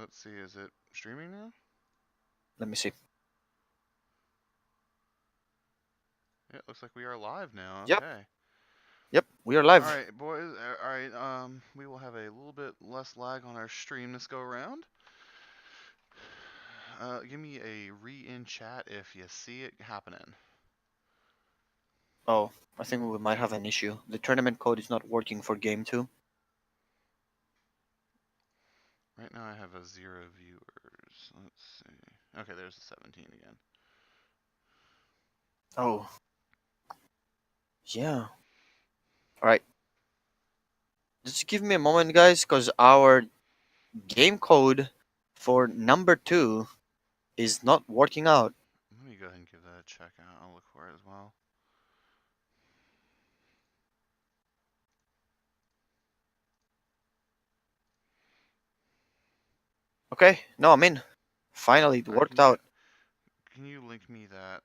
let's see. Is it streaming now? Let me see. Yeah, it looks like we are live now. Yep. Okay. Yep. We are All live. right, boys. All right. We will have a little bit less lag on our stream this go around. Give me a in chat if you see it happening. Oh, I think we might have an issue. The tournament code is not working for game 2. Right now, I have a 0 viewers. Let's see. Okay, there's a 17 again. Oh. Yeah. Alright. Just give me a moment, guys, because our game code for number 2 is not working out. Let me go ahead and give that a check out. I'll look for it as well. Okay, no, I'm in. Finally, it All right, worked out. can you link me that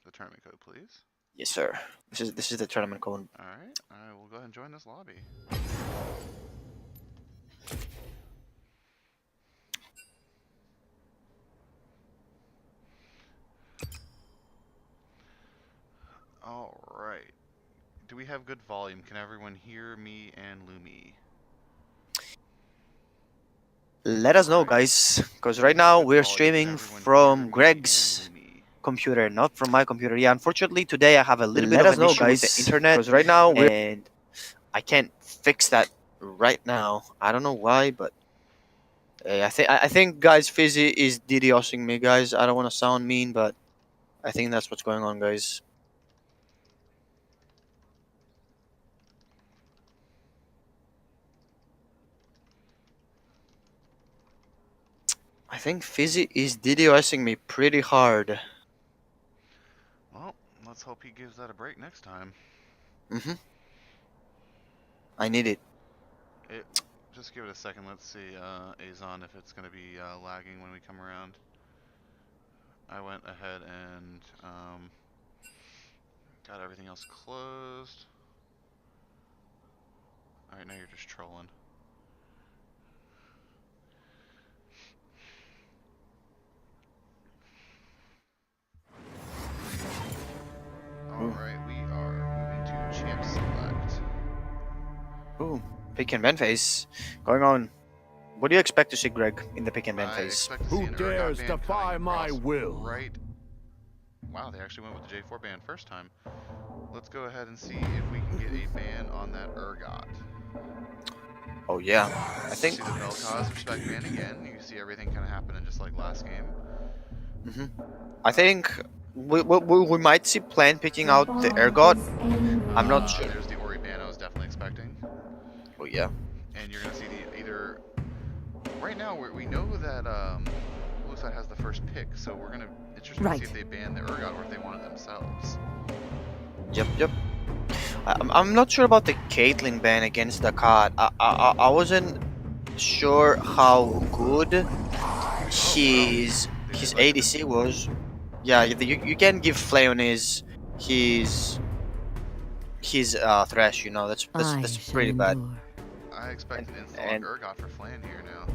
the tournament code, please? Yes, sir. This is the tournament code. All right, I will go ahead and join this lobby. All right. Do we have good volume? Can everyone hear me and Lumi? Let us know, guys, because right now we're streaming from Greg's computer, not from my computer. Yeah, unfortunately today I have a little bit of an issue with the internet, because right now and I can't fix that right now. I don't know why, but I think guys, Fizzy is DDoSing me, guys. I don't want to sound mean, but I think that's what's going on, guys. I think Fizzy is DDoSing me pretty hard. Well, let's hope he gives that a break next time. I need it. Just give it a second. Let's see, Azon, if it's going to be lagging when we come around. I went ahead and got everything else closed. Alright, now you're just trolling. Alright, we are moving to Champ Select. Ooh, pick and ban phase going on. What do you expect to see, Greg, in the pick and ban phase? Who dares defy my will? Right. Wow, they actually went with the J4 ban first time. Let's go ahead and see if we can get a ban on that Urgot. Oh yeah, I think. See the Vel'Koz respect ban again. You see everything kind of happening just like last game. I think we might see Plan picking out the Ergot. I'm not sure. There's the Ori ban I was definitely expecting. Oh yeah. And you're gonna see the either. Right now we know that blue side has the first pick, so we're gonna interesting to see if they ban the Urgot or if they want it themselves. Yep. I'm not sure about the Caitlyn ban against the Cod. I wasn't sure how good his ADC was. Yeah, you can give Flayon his Thresh. You know that's pretty bad. I expect an instant Urgot for Flan here now.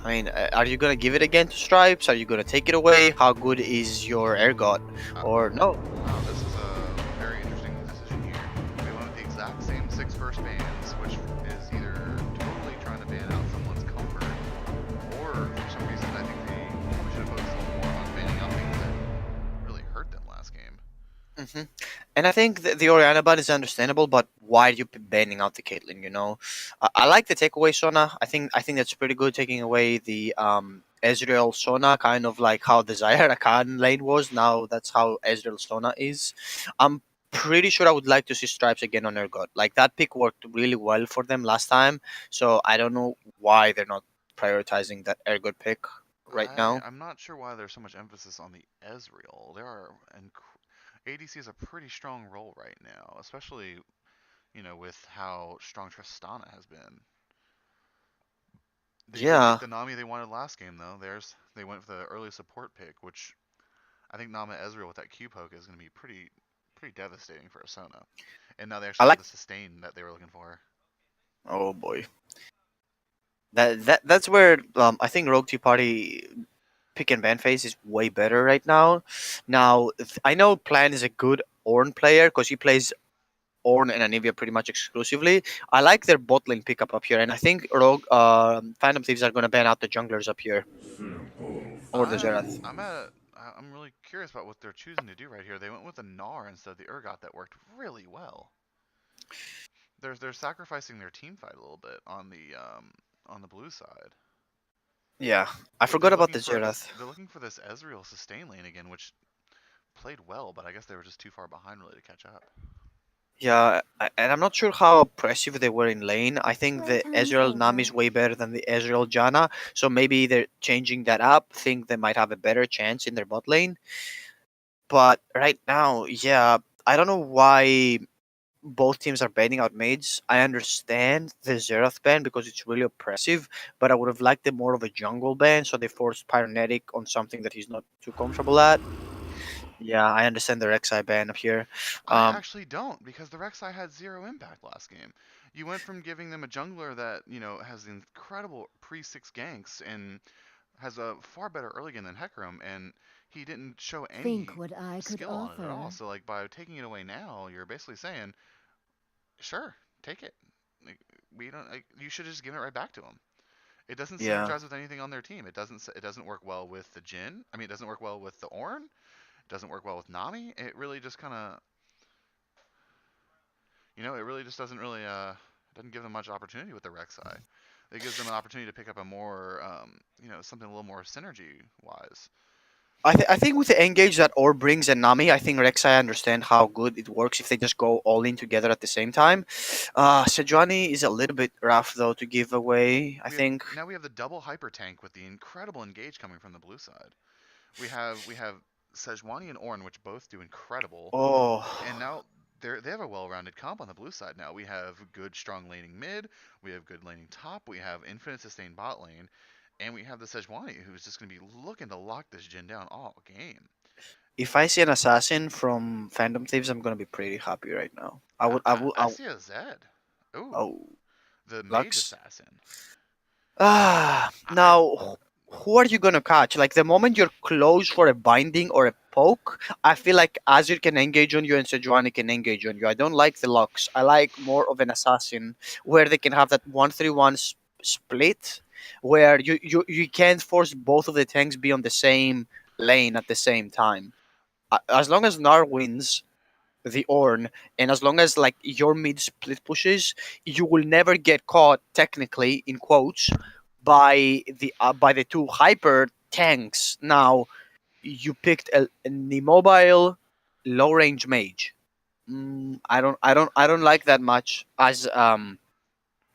I mean, are you gonna give it again to Stripes? Are you gonna take it away? How good is your Ergot? Or no? Wow, this is a very interesting decision here. We went with the exact same 6 first bans, which is either totally trying to ban out someone's comfort, or for some reason I think we should have focused a little more on banning out things that really hurt them last game. And I think the Orianna ban is understandable, but why are you banning out the Caitlyn? You know, I like the takeaway Sona. I think that's pretty good, taking away the Ezreal Sona, kind of like how the Zyra Khan lane was. Now that's how Ezreal Sona is. I'm pretty sure I would like to see Stripes again on Ergot. Like that pick worked really well for them last time, so I don't know why they're not prioritizing that Ergot pick right now. I'm not sure why there's so much emphasis on the Ezreal. There are ADC is a pretty strong role right now, especially, you know, with how strong Tristana has been. They didn't get the Nami they wanted last game though. They went for the early support pick, which I think Nama Ezreal with that Q poke is going to be pretty devastating for Asona. And now they actually have the sustain that they were looking for. Oh boy. That's where I think Rogue Tea Party pick and ban phase is way better right now. Now I know Plan is a good Ornn player because he plays Ornn and Anivia pretty much exclusively. I like their bot lane pickup up here, and I think Rogue Phantom Thieves are going to ban out the junglers up here or the Zerath. I'm really curious about what they're choosing to do right here. They went with a Gnar instead of the Urgot that worked really well. They're sacrificing their team fight a little bit on the blue side. Yeah, I They're forgot about looking the for Zerath. they're looking for this Ezreal sustain lane again, which played well, but I guess they were just too far behind really to catch up. Yeah, and I'm not sure how oppressive they were in lane. I think the Playtime's Ezreal Nami is over. way better than the Ezreal Janna, so maybe they're changing that up. Think they might have a better chance in their bot lane. But right now, yeah, I don't know why both teams are banning out maids. I understand the Zerath ban because it's really oppressive, but I would have liked it more of a jungle ban, so they forced Pyronetic on something that he's not too comfortable at. Yeah, I understand the Rek'Sai ban up here. I Um, actually don't, because the Rek'Sai had zero impact last game. You went from giving them a jungler that, has incredible pre-6 ganks and has a far better early game than Hecarim, and he didn't show Think any what I could skill on it at all. offer. So, like, by taking it away now, you're basically saying, sure, take it. Like, we don't. Like, you should have just given it right back to him. It doesn't yeah. synergize with anything on their team. It doesn't work well with the Jin. I mean, it doesn't work well with the Ornn. It doesn't work well with Nami. It really just kind of, it really just doesn't give them much opportunity with the Rek'Sai. It gives them an opportunity to pick up a more, something a little more synergy wise. I think with the engage that Or brings and Nami, I think Rek'Sai understand how good it works if they just go all in together at the same time. Sejuani is a little bit rough though to give away. I think. We have the double hyper tank with the incredible engage coming from the blue side. We have Sejuani and Ornn, which both do incredible, Oh, and now they have a well-rounded comp on the blue side. Now we have good strong laning mid, we have good laning top, we have infinite sustain bot lane, and we have the Sejuani who's just going to be looking to lock this Jin down all game. if I see an assassin from Phantom Thieves, I'm gonna be pretty happy right now. I see a Zed. Ooh, Oh, the mage Lux. assassin. I Now, who are you gonna catch? Like the moment you're close for a binding or a poke, I feel like Azir can engage on you and Sejuani can engage on you. I don't like the Lux. I like more of an assassin where they can have that 1-3-1 split, where you can't force both of the tanks be on the same lane at the same time. As long as Nar wins the Orn, and as long as like your mid split pushes, you will never get caught technically in quotes by the two hyper tanks. Now you picked an immobile low range mage. I don't like that much as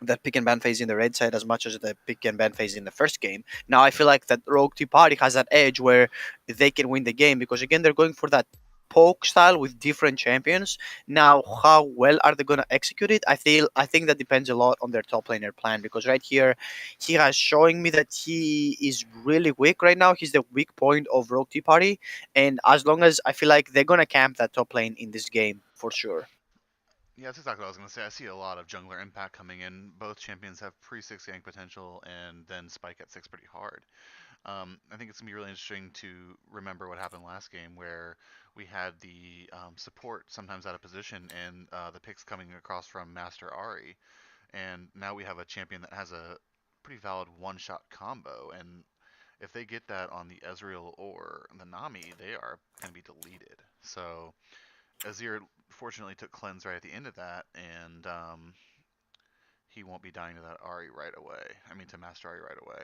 that pick and ban phase in the red side as much as the pick and ban phase in the first game. Now I feel like that Rogue Tea Party has that edge where they can win the game because again they're going for that poke style with different champions. Now how well are they gonna execute it? I think that depends a lot on their top laner plan because right here he has showing me that he is really weak right now. He's the weak point of Rogue Tea Party, and as long as I feel like they're gonna camp that top lane in this game for sure. Yeah, that's exactly what I was going to say. I see a lot of jungler impact coming in. Both champions have pre-6 gank potential and then spike at 6 pretty hard. I think it's going to be really interesting to remember what happened last game where we had the support sometimes out of position and the picks coming across from Master Ari. And now we have a champion that has a pretty valid one-shot combo. And if they get that on the Ezreal or the Nami, they are going to be deleted. So Azir fortunately took cleanse right at the end of that, and he won't be dying to that Ari right away. I mean, to Master Ari right away.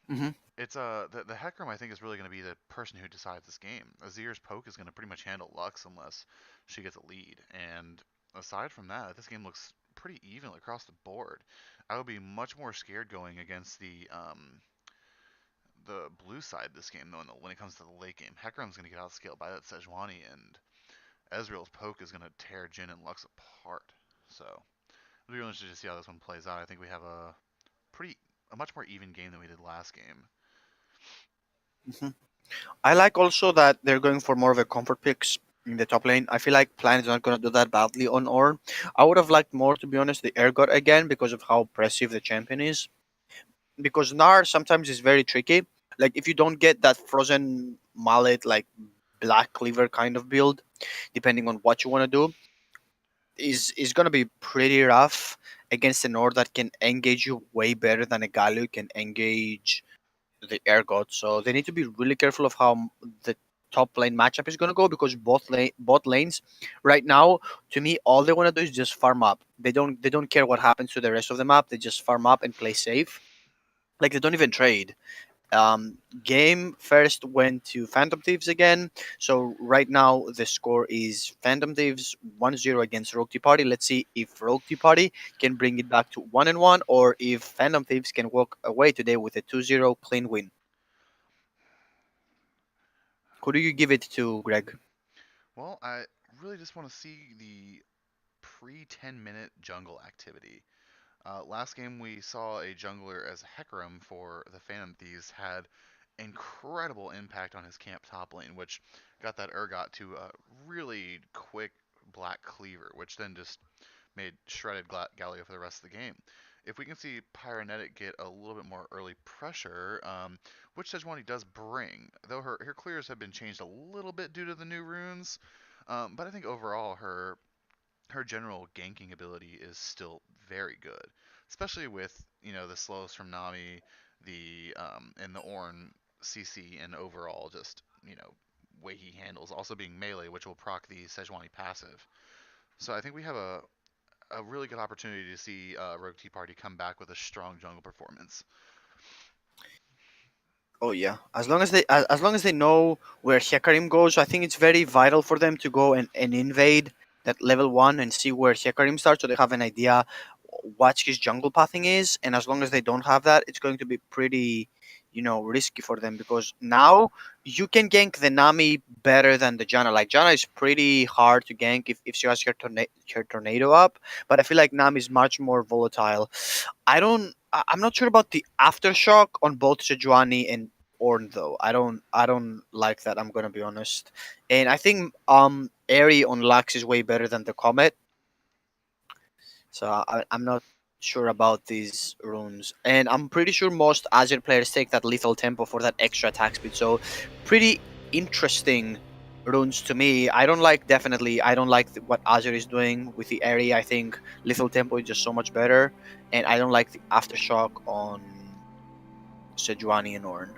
Hmm. It's the Hecarim I think is really going to be the person who decides this game. Azir's poke is going to pretty much handle Lux unless she gets a lead. And aside from that, this game looks pretty even across the board. I would be much more scared going against the blue side this game though. When it comes to the late game, Hecarim's going to get outscaled by that Sejuani, and Ezreal's poke is going to tear Jin and Lux apart. So it'll be really interesting to see how this one plays out. I think we have a much more even game than we did last game. Hmm. I like also that they're going for more of a comfort picks in the top lane. I feel like Plan is not going to do that badly on Ornn. I would have liked more, to be honest, the Air God again because of how oppressive the champion is. because Gnar sometimes is very tricky. Like if you don't get that frozen mallet, like black cleaver kind of build, depending on what you want to do, is gonna be pretty rough against an Nord that can engage you way better than a Galio can engage the air god. So they need to be really careful of how the top lane matchup is going to go, because both lanes right now, to me, all they want to do is just farm up. They don't care what happens to the rest of the map. They just farm up and play safe. Like they don't even trade. Game first went to Phantom Thieves again. So right now the score is Phantom Thieves 1-0 against Rogue Tea Party. Let's see if Rogue Tea Party can bring it back to 1-1, or if Phantom Thieves can walk away today with a 2-0 clean win. Who do you give it to, Greg? Well, I really just want to see the pre 10-minute jungle activity. Last game we saw a jungler as Hecarim for the Phantom Thieves had incredible impact on his camp top lane, which got that Urgot to a really quick black cleaver, which then just made shredded Galio for the rest of the game. If we can see Pyronetic get a little bit more early pressure, which Sejuani does bring, though her clears have been changed a little bit due to the new runes, but I think overall her general ganking ability is still very good, especially with the slows from Nami, the and the Ornn CC, and overall just way he handles, also being melee, which will proc the Sejuani passive. So I think we have a really good opportunity to see Rogue Tea Party come back with a strong jungle performance. Oh yeah, as long as they know where Hecarim goes, I think it's very vital for them to go and invade that level 1 and see where Hecarim starts, so they have an idea what his jungle pathing is. And as long as they don't have that, it's going to be pretty, risky for them, because now you can gank the Nami better than the Janna. Like Janna is pretty hard to gank if she has her tornado up, but I feel like Nami is much more volatile. I'm not sure about the aftershock on both Sejuani and Ornn though. I don't like that. I'm gonna be honest. And I think Airy on Lux is way better than the Comet. So I'm not sure about these runes, and I'm pretty sure most Azir players take that lethal tempo for that extra attack speed. So pretty interesting runes to me. I don't like what Azir is doing with the Airy. I think lethal tempo is just so much better, and I don't like the aftershock on Sejuani and Ornn.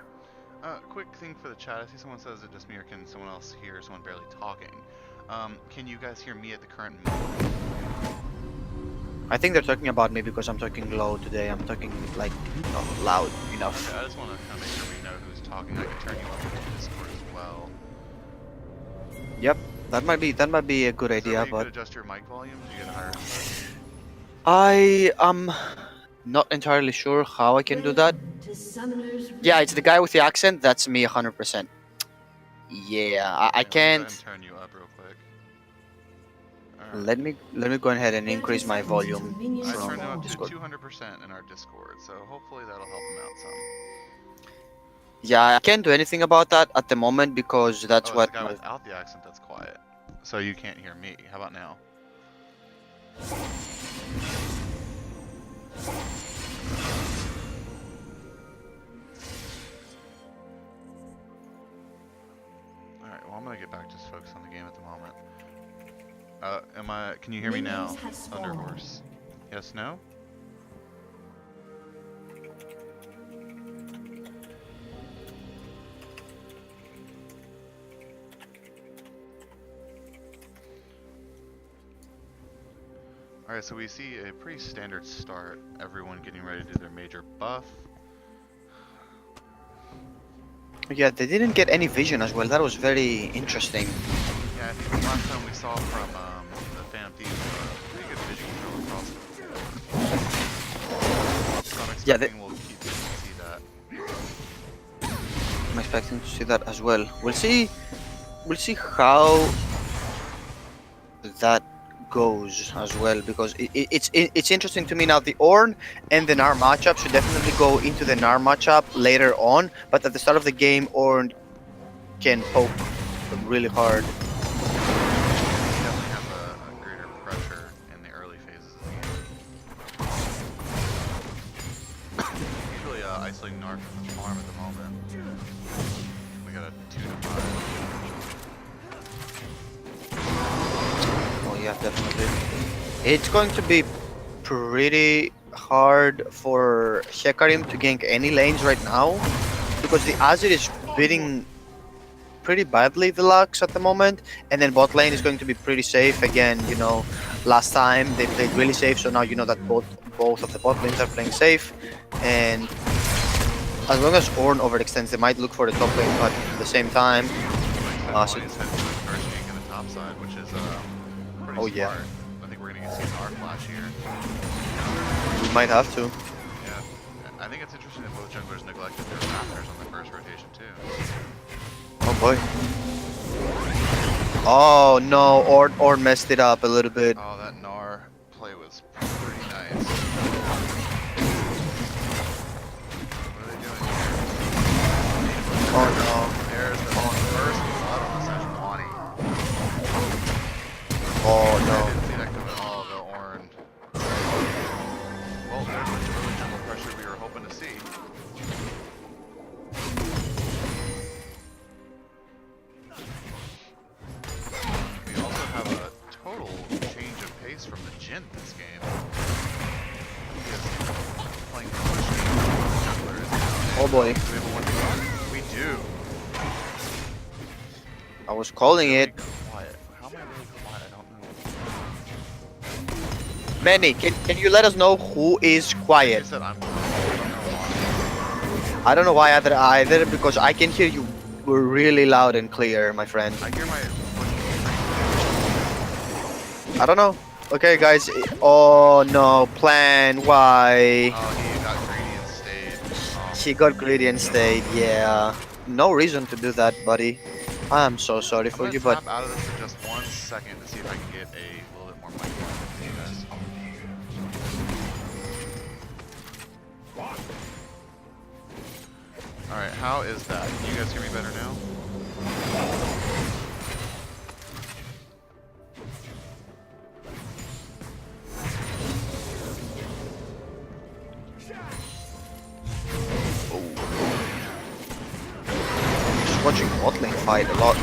Quick thing for the chat. I see someone says it just me, or can someone else hear someone barely talking? Can you guys hear me at the current moment? I think they're talking about me because I'm talking low today. I'm talking like not loud enough. Okay, I just want to kind of make sure we know who's talking. I can turn you up in the Discord as well. Yep, that might be a good Is there a idea, way you but could adjust your mic volume? Do you get a higher number? I am not entirely sure how I can do that. Yeah, it's the guy with the accent. That's me 100%. Yeah, I Okay, let me go ahead and can't. turn you up real quick. Let me go ahead and increase my volume I from turned him up to Discord. 200% in our Discord, so hopefully that'll help him out some. Yeah, I can't do anything about that at the moment because that's Oh, it's the what guy my. without the accent that's quiet. So you can't hear me. How about now? Alright, well I'm gonna get back to just focus on the game at the moment. Can you hear me now? Thunder Horse. Yes, no? Alright, so we see a pretty standard start. Everyone getting ready to do their major buff. Yeah, they didn't get any vision as well. That was very interesting. Yeah, I think the last time we saw from the Phantom Thieves pretty good vision control across the board. So I'm expecting we'll keep to see that. I'm expecting to see that as well. We'll see. We'll see how that goes as well, because it's interesting to me now. The Ornn and the Gnar matchup should definitely go into the Gnar matchup later on, but at the start of the game, Ornn can poke them really hard. Definitely have a greater pressure in the early phases of the game. Usually farm at the moment. We got a 2 to 5. Oh yeah, definitely. It's going to be pretty hard for Hecarim to gank any lanes right now because the Azir is beating pretty badly the Lux at the moment, and then bot lane is going to be pretty safe again. You know, last time they played really safe, so now you know that both of the bot lanes are playing safe, and as long as Ornn overextends, they might look for the top lane, but at the same time, Like I said, Bonnie's heading to the first gank in the top side, which is pretty Oh, smart. yeah. I think we're gonna get see an R flash here. we might have to. Yeah. I think it's interesting that both junglers neglected their raptors on the first rotation too. Oh boy. Oh no, Ornn messed it up a little bit. Oh, that Gnar play was pretty nice. What are they doing here? Oh no. There's the first blood on the Sejuani. Oh I no. didn't see that coming at all, the Ornn. Well, there's the early jungle pressure we were hoping to see. We also have a total change of pace from the Jhin this game. He is playing push jungler is now. Oh boy. Do we have a 1v1? We do. I was calling Really it. quiet. How am I really quiet? I don't know. Manny, can you let us know who is You quiet? said I'm quiet. I don't know why. I don't know why either because I can hear you really loud and clear, my friend. I hear my I don't know. Okay, guys. Oh no, plan. Why? Oh, he got greedy and stayed. Oh, He got greedy and stayed. Yeah. No reason to do that, buddy. I'm so sorry I'm for gonna you, but tap out of this for just 1 second to see if I can get a little bit more mic time with you guys. Alright, how is that? Can you guys hear me better now? just watching bot lane fight a lot. Oh,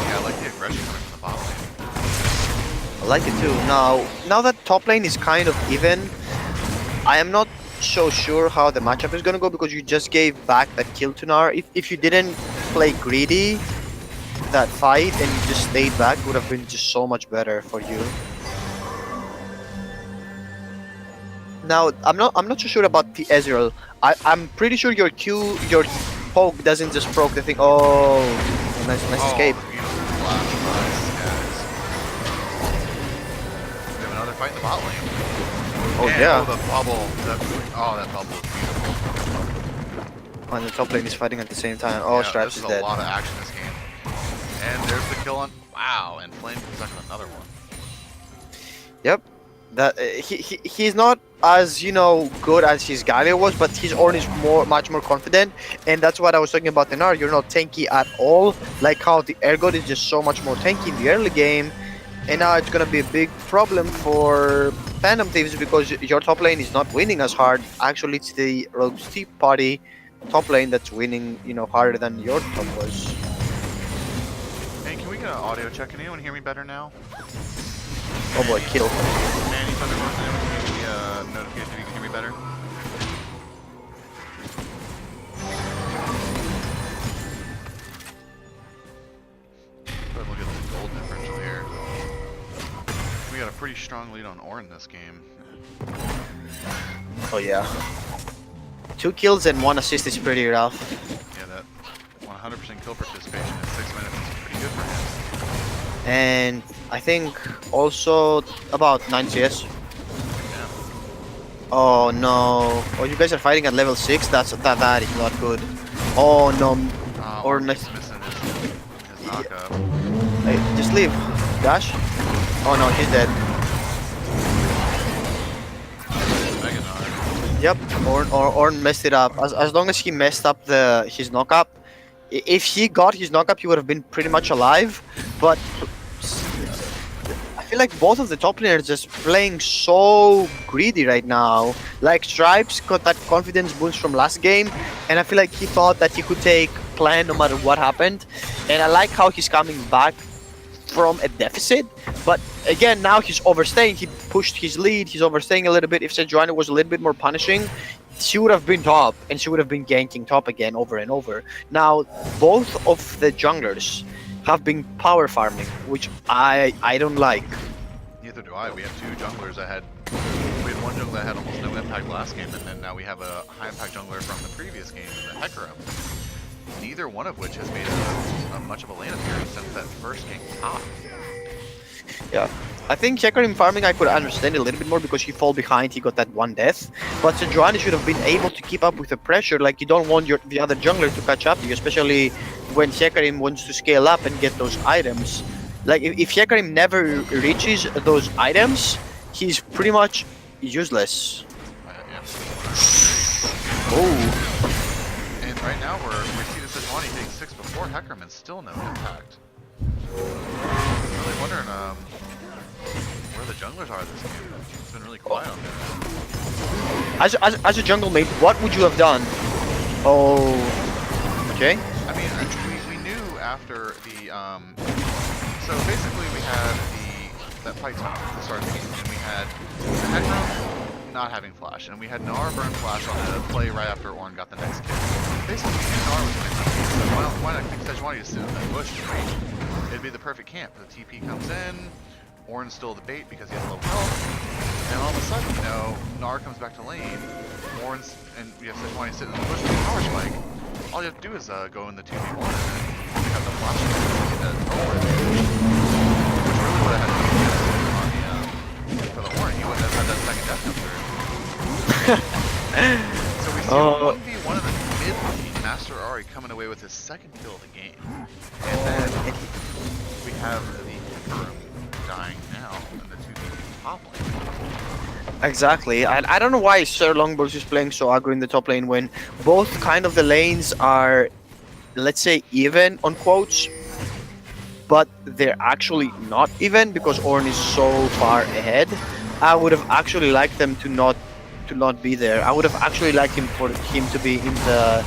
Yeah, I like the aggression coming from the bot lane. I like it too. Now that top lane is kind of even, I am not so sure how the matchup is gonna go because you just gave back that kill to Gnar. If you didn't play greedy that fight and you just stayed back, would have been just so much better for you. Now I'm not so sure about the Ezreal. I'm pretty sure your poke doesn't just proc the thing. Oh, nice escape. The beautiful flash by Skaz. We have another fight in the bot lane. Oh And, yeah. Oh, the bubble. That bubble is beautiful. And the top lane is fighting at the same time. Oh, Yeah, Straps this is is a dead. lot of action this game. And there's the kill on. Wow, and Flame comes back with another one. Yep. That he's not as good as his Galio was, but his Ornn is much more confident, and that's what I was talking about. Gnar, you're not tanky at all. Like how the Ergot is just so much more tanky in the early game, and now it's gonna be a big problem for Phantom Thieves because your top lane is not winning as hard. Actually, it's the Rogue's Tea Party top lane that's winning, harder than your top was. Hey, can we get an audio check? Can anyone hear me better now? Oh boy, kill. Manny Thunderbolt, can anyone give me a notification if you can hear me better? But look at the gold differential here. We got a pretty strong lead on Ornn this game. Oh yeah. 2 kills and 1 assist is pretty rough. Yeah, that 100% kill participation in 6 minutes is pretty good for him. And I think also about 9 CS. Yeah. Oh no. Oh, you guys are fighting at level 6? That is not good. Oh no. Or Ornn next. keeps missing his knockup. Hey, just leave. Dash. Oh no, he's dead. Mega Gnar. Yep. Ornn messed it up. As long as he messed up his knockup, if he got his knockup, he would have been pretty much alive. But feel like both of the top laners just playing so greedy right now. Like Stripes got that confidence boost from last game, and I feel like he thought that he could take Clan no matter what happened. And I like how he's coming back from a deficit, but again now he's overstaying. He pushed his lead. He's overstaying a little bit. If Sejuani was a little bit more punishing, she would have been top, and she would have been ganking top again over and over. Now both of the junglers have been power farming, which I don't like. Neither do I. We have two junglers that had. We had one jungler that had almost no impact last game, and then now we have a high impact jungler from the previous game, the Hecarim. Neither one of which has made a much of a lane appearance since that first game top. Yeah, I think Hecarim farming I could understand a little bit more because he fall behind, he got that one death. But Sejuani should have been able to keep up with the pressure. Like, you don't want the other jungler to catch up to you, especially when Hecarim wants to scale up and get those items. Like, if Hecarim never reaches those items, he's pretty much useless. Yeah. Oh. And right now we see the Sejuani take 6 before Hecarim and still no impact. Really wondering where the junglers are this game. It's been really quiet on there. As a jungle mate, what would you have done? Oh. Okay. I mean, we knew after the so basically we had that fight time at the start of the game, and we had Hecarim not having flash, and we had Gnar burn flash on the play right after Ornn got the next kill. Basically, we knew Gnar was going to come in, so why not keep Sejuani to sit in that bush and wait? It'd be the perfect camp. The TP comes in, Ornn's still the bait because he has low health, and all of a sudden, you know, Gnar comes back to lane, Ornn's, and we have Sejuani sitting in the bush with a power spike. All you have to do is go in the 2v1 and then pick up the flash and get that over. Which really would have had to be good for the Ornn. He wouldn't have had that second death come through. So we see a 1v1 in the mid lane, Master Ari coming away with his second kill of the game. And then we have the Hecarim dying now in the 2v2 top lane. Exactly. I don't know why Sir Longbows is playing so aggro in the top lane when both kind of the lanes are, let's say, even on quotes, but they're actually not even because Ornn is so far ahead. I would have actually liked them to not be there. I would have actually liked for him to be in the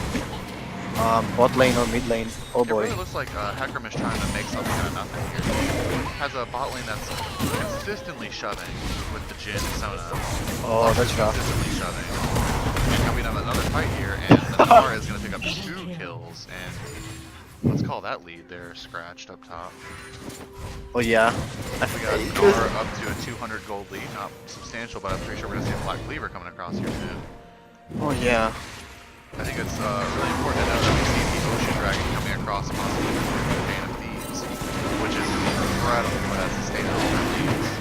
bot lane or mid lane. Oh boy. It really looks like Hecarim is trying to make something out of nothing here. Has a bot lane that's consistently shoving with the Jhin and Sona. Oh, that's rough. Consistently shoving. And now we have another fight here, and the Gnar is going to pick up 2 kills, and let's call that lead there scratched up top. Oh yeah. We got Gnar up to a 200 gold lead, not substantial, but I'm pretty sure we're going to see a Black Cleaver coming across here soon. Oh yeah. I think it's really important to know that we see the Ocean Dragon coming across possibly the Bane of Thieves, which is incredible as the state of the leads.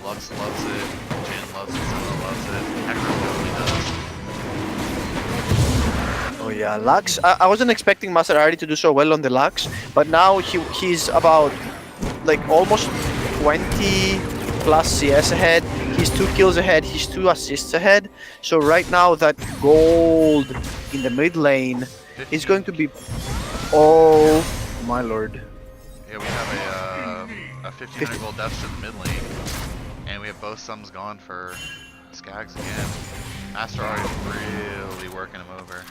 Lux loves it, Jhin loves it, Sona loves it, Hecarim totally does. Oh yeah, Lux. I wasn't expecting Master Ari to do so well on the Lux, but now he's about like almost 20 plus CS ahead. He's 2 kills ahead, he's 2 assists ahead. So right now that gold in the mid lane is going to be, oh my lord. Yeah, we have a 1500 gold deficit in the mid lane, and we have both sums gone for Skags again. Master Ari is really working him over.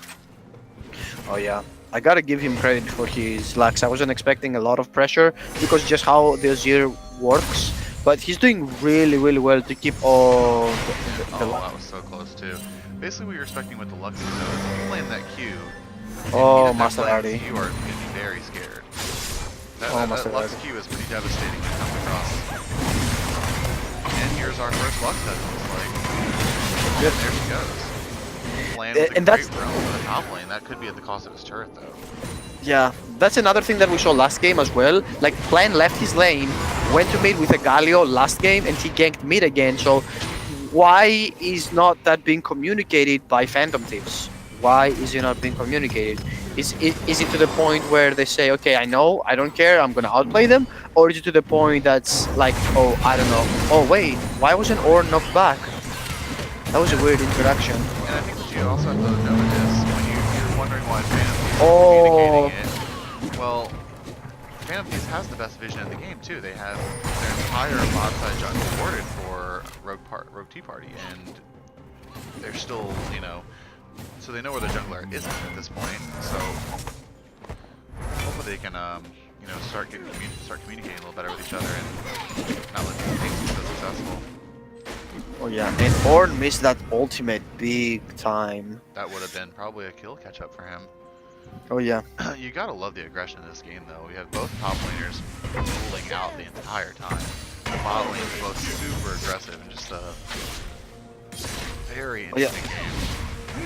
Oh yeah, I gotta give him credit for his Lux. I wasn't expecting a lot of pressure because just how the Azir works. But he's doing really, really well to keep all the that was so close too. Basically, what you're expecting with the Lux is though, if you land that Q, oh, Master Ari. You are going to be very scared. That Lux Ari. Q is pretty devastating when it comes across. And here's our first Lux that looks like. Yep. There she goes. Land with a great roam in the top lane. That could be at the cost of his turret though. Yeah, that's another thing that we saw last game as well. Like, Plan left his lane, went to mid with a Galio last game, and he ganked mid again. So, why is not that being communicated by Phantom Thieves? Why is it not being communicated? Is it to the point where they say, okay, I know, I don't care, I'm gonna outplay them? Or is it to the point that's like, oh, I don't know. Oh, wait, why wasn't Ornn knocked back? That was a weird interaction. And I think that you also have to know this when you're wondering why Phantom Thieves Oh. is communicating it. Well, Phantom Thieves has the best vision in the game too. They have their entire bot side jungle boarded for Rogue Tea Party, and they're still, you know, so they know where the jungler isn't at this point. So hopefully they can, you know, start communicating a little better with each other and not let these things be so successful. Oh yeah, and Ornn missed that ultimate big time. That would have been probably a kill catch up for him. Oh yeah. You gotta love the aggression in this game, though. We have both top laners ruling out the entire time. The bot lane is both super aggressive and just a very interesting game.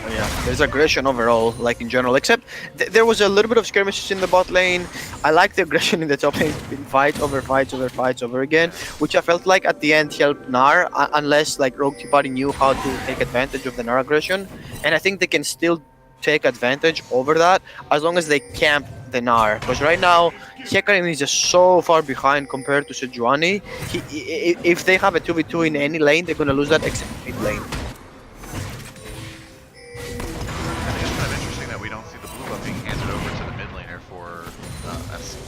Oh yeah, there's aggression overall, like in general, except there was a little bit of skirmishes in the bot lane. I like the aggression in the top lane, in fights over again, which I felt like at the end helped Gnar, unless like Rogue Tea Party knew how to take advantage of the Gnar aggression, and I think they can still take advantage over that as long as they camp the Gnar, because right now Hecarim is just so far behind compared to Sejuani. If they have a 2v2 in any lane, they're gonna lose that except mid lane.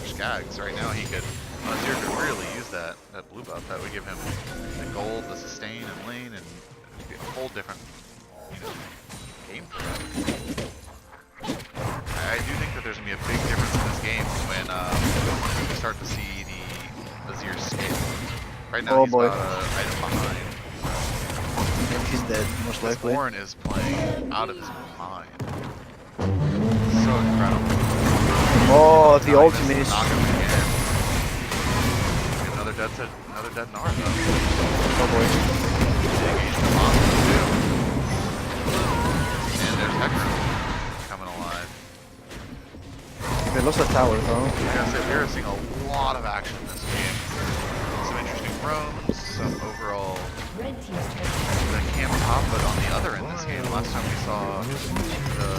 Skags. Right now he could, Azir could really use that blue buff. That would give him the gold, the sustain, and lane, and it'd be a whole different, you know, game for him. I do think that there's gonna be a big difference in this game when we start to see the Azir scale. Right now he's about an item behind. And he's dead, most likely. Ornn is playing out of his mind. So incredible. Oh, the ultimate is... Another dead Gnar though. Oh boy. And there's Hecarim coming alive. They lost the tower though. Like I said, we're seeing a lot of action in this game. Some interesting roams, some overall the camp top, but on the other end this game, last time we saw the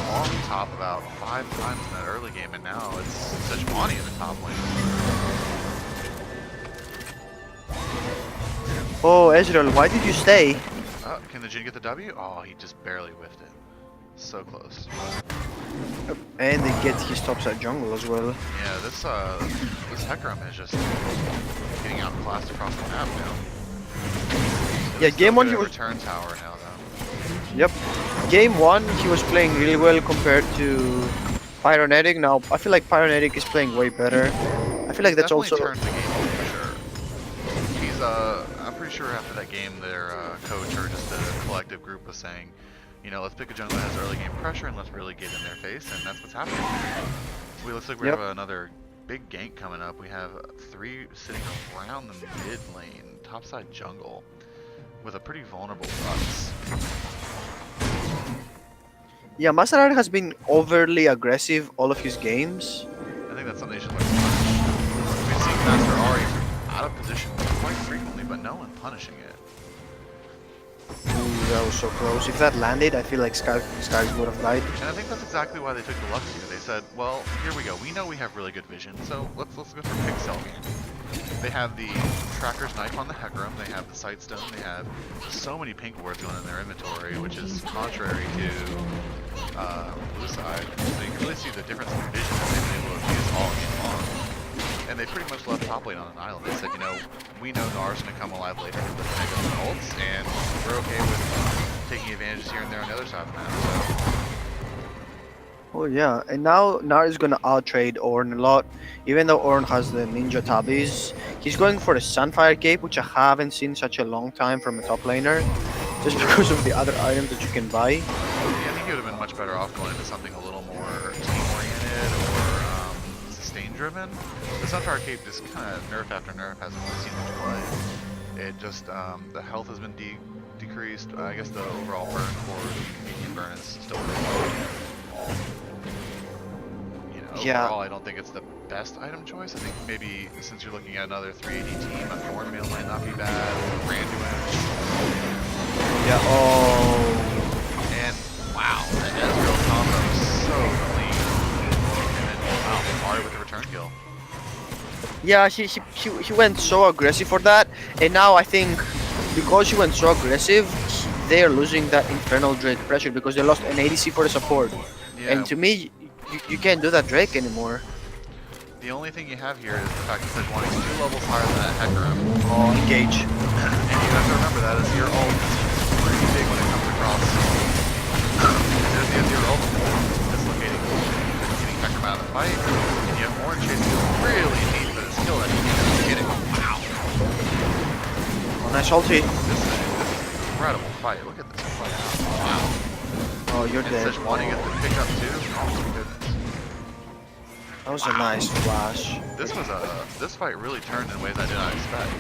long top about 5 times in that early game, and now it's Sejuani in the top lane. Oh, Ezreal, why did you stay? Can the Jhin get the W? Oh, he just barely whiffed it. So close. And they get his topside jungle as well. Yeah, this Hecarim is just getting outclassed across the map now. Yeah, game 1 he was... return tower now though. Yep. Game 1 he was playing really well compared to Pyronetic. Now I feel like Pyronetic is playing way better. I feel like that's Definitely also... turned the game on for sure. He's I'm pretty sure after that game their coach or just a collective group was saying, you know, let's pick a jungler that has early game pressure and let's really get in their face, and that's what's happening. So it looks like we have another big gank coming up. We have 3 sitting around the mid lane, topside jungle, with a pretty vulnerable Lux. Yeah, Masarar has been overly aggressive all of his games. I think that's something they should look to punish. We've seen Master Ahri out of position quite frequently, but no one punishing it. Ooh, that was so close. If that landed, I feel like Skies would have died. And I think that's exactly why they took the Lux here. They said, well, here we go. We know we have really good vision, so let's go for Pixel game. They have the Tracker's Knife on the Hecarim, they have the Sightstone, they have so many pink wards going in their inventory, which is contrary to blue side. So you can really see the difference in vision that they've been able to use all game long. And they pretty much left top lane on an island. They said, you know, we know Gnar's going to come alive later with the Mega ults, and we're okay with taking advantages here and there on the other side of the map. So. Oh yeah, and now Gnar is gonna outtrade Ornn a lot. Even though Ornn has the ninja tabbies, he's going for the Sunfire Cape, which I haven't seen such a long time from a top laner, just because of the other items that you can buy. Yeah, I think he would have been much better off going into something a little more team-oriented or sustain-driven. The Sunfire Cape just kind of nerf after nerf hasn't really seen much play. It just, the health has been decreased. I guess the overall burn for the medium burn is still pretty low. You know, overall, I don't think it's the best item choice. I think maybe since you're looking at another 380 team, a Thornmail might not be bad. Randuin. Yeah. Oh. And wow, that Ezreal combo is so clean. And then wow, Ahri with the return kill. Yeah, he went so aggressive for that, and now I think because he went so aggressive, they're losing that Infernal Drake pressure because they lost an ADC for the support. Yeah. And to me, you can't do that Drake anymore. The only thing you have here is the fact that Sejuani's 2 levels higher than that Hecarim. Oh, engage. And you have to remember that as your ult is pretty big when it comes across. There's the Azir ult dislocating, getting Hecarim out of the fight. And you have Orange chasing really neat for the skill that he is getting. Wow. Oh, nice ulti. This is an incredible fight. Look at this play out. Wow. Oh, you're And dead. Sejuani gets the pick up too. Oh my goodness. That was a nice flash. This fight really turned in ways I did not expect.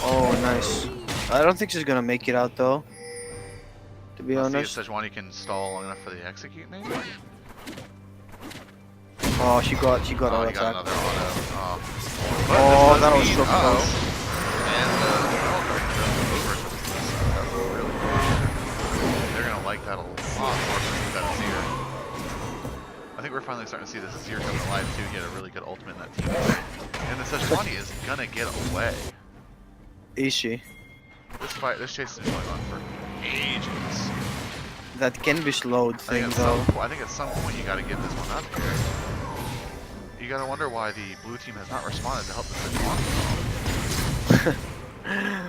Oh, nice. I don't think she's gonna make it out though. To be Let's honest. see if Sejuani can stall long enough for the execute, maybe. Oh, she got Oh, auto he got attack. another auto. Oh, But that this was does so mean- close. And over to this. That's really good. They're gonna like that a lot more than that Azir. I think we're finally starting to see this Azir coming alive too. He had a really good ultimate in that team. And the Sejuani is gonna get away. Is she? This chase is going on for ages. That can be slowed thing though. I think at some point you gotta give this one up here. You gotta wonder why the blue team has not responded to help the Sejuani.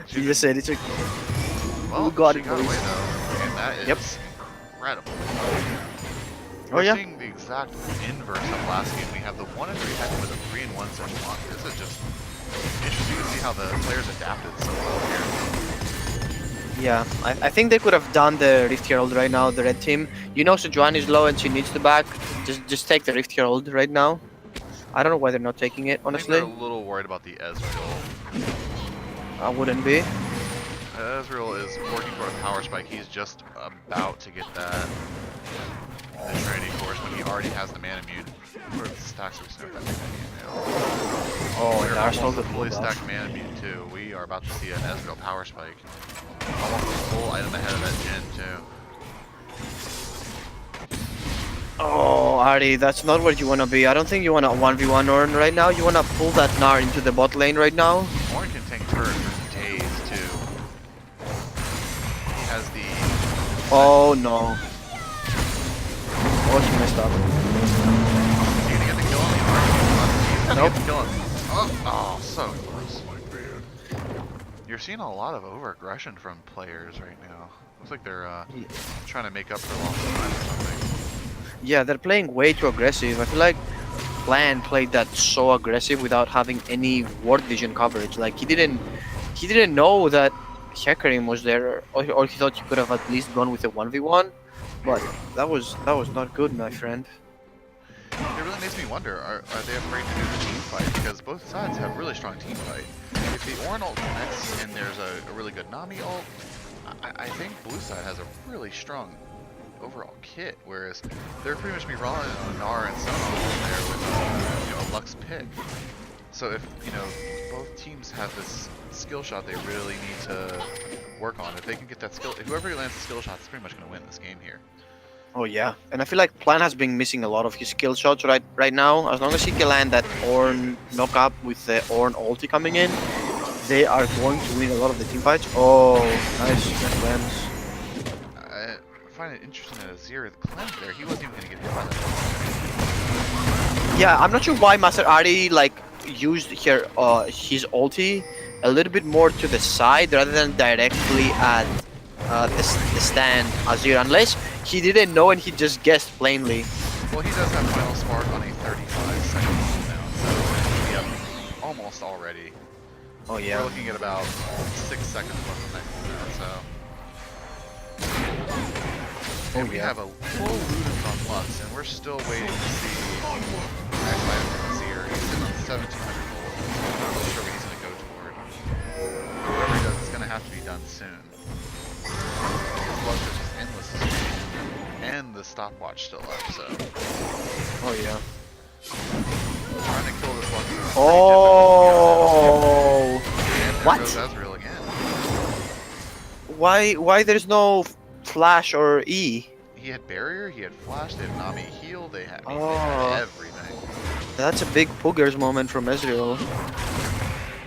She just said it's a. Well, We got she it, got away boys. though, and that is Yep. incredible. Oh, We're yeah. seeing the exact inverse of last game. We have the 1 and 3 head with a 3 and 1 Sejuani. This is just interesting to see how the players adapted so well here. Yeah, I think they could have done the Rift Herald right now, the red team. You know Sejuani is low and she needs the back. Just take the Rift Herald right now. I don't know why they're not taking it, I think honestly. they're a little worried about the Ezreal. I wouldn't be. Ezreal is working for a power spike. He's just about to get that in the Trinity course when he already has the mana mute. Or the stacks are snowed that now. Oh, We're and Arsenal almost the a fully full buff. stacked mana mute too. We are about to see an Ezreal power spike. Almost a full item ahead of that Jhin too. Oh, Ari, that's not where you want to be. I don't think you want to 1v1 Ornn right now. You want to pull that Gnar into the bot lane right now. Ornn can tank turret for days too. He has the... Oh, no. Oh, she messed up. Is he gonna get the kill on the Ornn? He's gonna Nope. get the kill on... Oh, so close. You're seeing a lot of over-aggression from players right now. Looks like they're trying to make up for lost time or something. Yeah, they're playing way too aggressive. I feel like Plan played that so aggressive without having any ward vision coverage. Like he didn't know that Hecarim was there, or he thought he could have at least gone with a 1v1. But that was not good, my friend. It really makes me wonder, are they afraid to do the team fight? Because both sides have really strong team fight. If the Ornn ult connects and there's a really good Nami ult, I think blue side has a really strong overall kit, whereas they're pretty much be rolling on Gnar and Sonar in there with a Lux pick. So if both teams have this skill shot they really need to work on, if they can get that skill, if whoever lands the skill shot is pretty much going to win this game here. Oh yeah, and I feel like Plan has been missing a lot of his skill shots right now. As long as he can land that Ornn knock up with the Ornn ulti coming in, they are going to win a lot of the team fights. Oh, nice cleanse. I find it interesting that Azir, the cleanse there, he wasn't even going to get hit by that. Yeah, I'm not sure why Master Ari used his ulti a little bit more to the side rather than directly at the stand Azir, unless he didn't know and he just guessed plainly. Well, he does have Final Spark on a 35-second cooldown, so we have almost already. Oh We're yeah. looking at about 6 seconds left on that cooldown, so. And we have a full Ludens on Lux, and we're still waiting to see the next item from Azir. He's sitting on 1700 gold. I'm not really sure what he's going to go toward. Whatever he does, it's going to have to be done soon. His Lux is just endless, and the stopwatch still up, so. Oh yeah. Trying to kill this Lux. Oh. And there What? goes Ezreal again. Why there's no flash or E? He had barrier, he had flash, they had Nami heal, they had, they Oh. had everything. That's a big Poogers moment from Ezreal.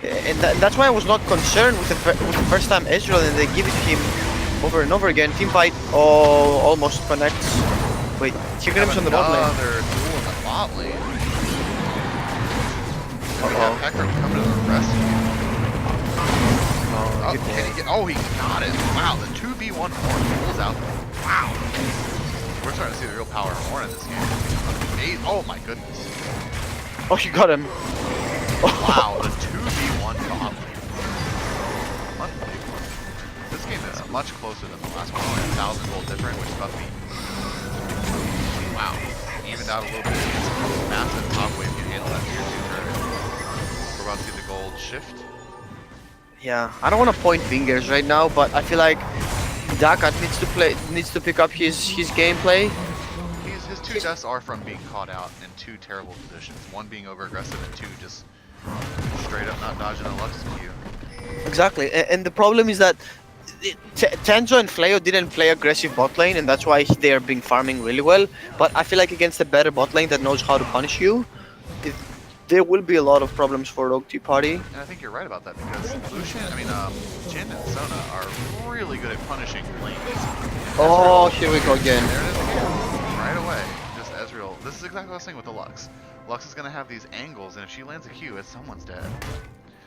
And that's why I was not concerned with the first time Ezreal, and they give it to him over and over again. Team fight, almost connects. Wait, Hecarim's on the bot lane. Another duel in the bot lane. And we have Hecarim coming to the rescue. Oh, Oh, good can day. he get? Oh, he got it. Wow, the 2v1 Horn pulls out. Wow. We're starting to see the real power of Horn in this game. Oh my goodness. Oh, you got him. Wow, the 2v1 bomb. Unbelievable. This game is much closer than the last one. Only 1,000 gold different, which is about to be. Wow. Evened out a little bit. It's massive top wave can handle that tier 2 turret. We're about to see the gold shift. Yeah, I don't want to point fingers right now, but I feel like Dakat needs to pick up his gameplay. His two deaths are from being caught out in two terrible positions. One being over aggressive and two just straight up not dodging a Lux Q. Exactly, and the problem is that Tenzo and Fleo didn't play aggressive bot lane, and that's why they are being farming really well. But I feel like against a better bot lane that knows how to punish you, there will be a lot of problems for Rogue Tea Party. And I think you're right about that because Jin and Sona are really good at punishing lanes. Oh, here we go again. There it is again. Right away. Just Ezreal. This is exactly what I was saying with the Lux. Lux is going to have these angles, and if she lands a Q, someone's dead.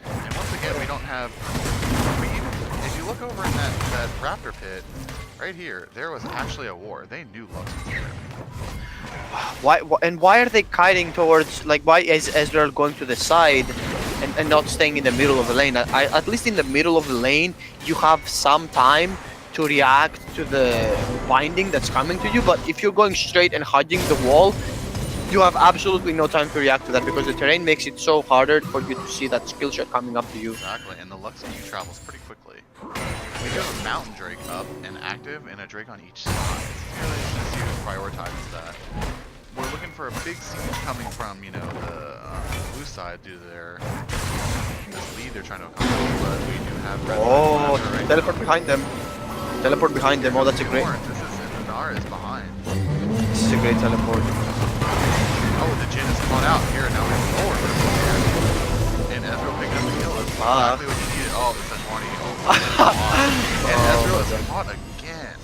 And once again, we don't have... if you look over in that Raptor pit, right here, there was actually a war. They knew Lux was there. Why are they kiting towards, like, why is Ezreal going to the side and not staying in the middle of the lane? At least in the middle of the lane, you have some time to react to the binding that's coming to you, but if you're going straight and hugging the wall, you have absolutely no time to react to that because the terrain makes it so harder for you to see that skill shot coming up to you. Exactly, and the Lux Q travels pretty quickly. We got a Mountain Drake up and active, and a Drake on each side. It's really interesting to see who prioritizes that. We're looking for a big siege coming from, the blue side due to this lead they're trying to accomplish, but we do have red. Oh, right teleport now. behind them. Teleport behind them. Oh, that's a great. This is Nadar is behind. This is a great teleport. Oh, the Jin is caught out here, and now we have lower here. And Ezreal picking up the kill. That's exactly what you needed. Oh, the Sejuani. Oh, my God. And Ezreal is caught again.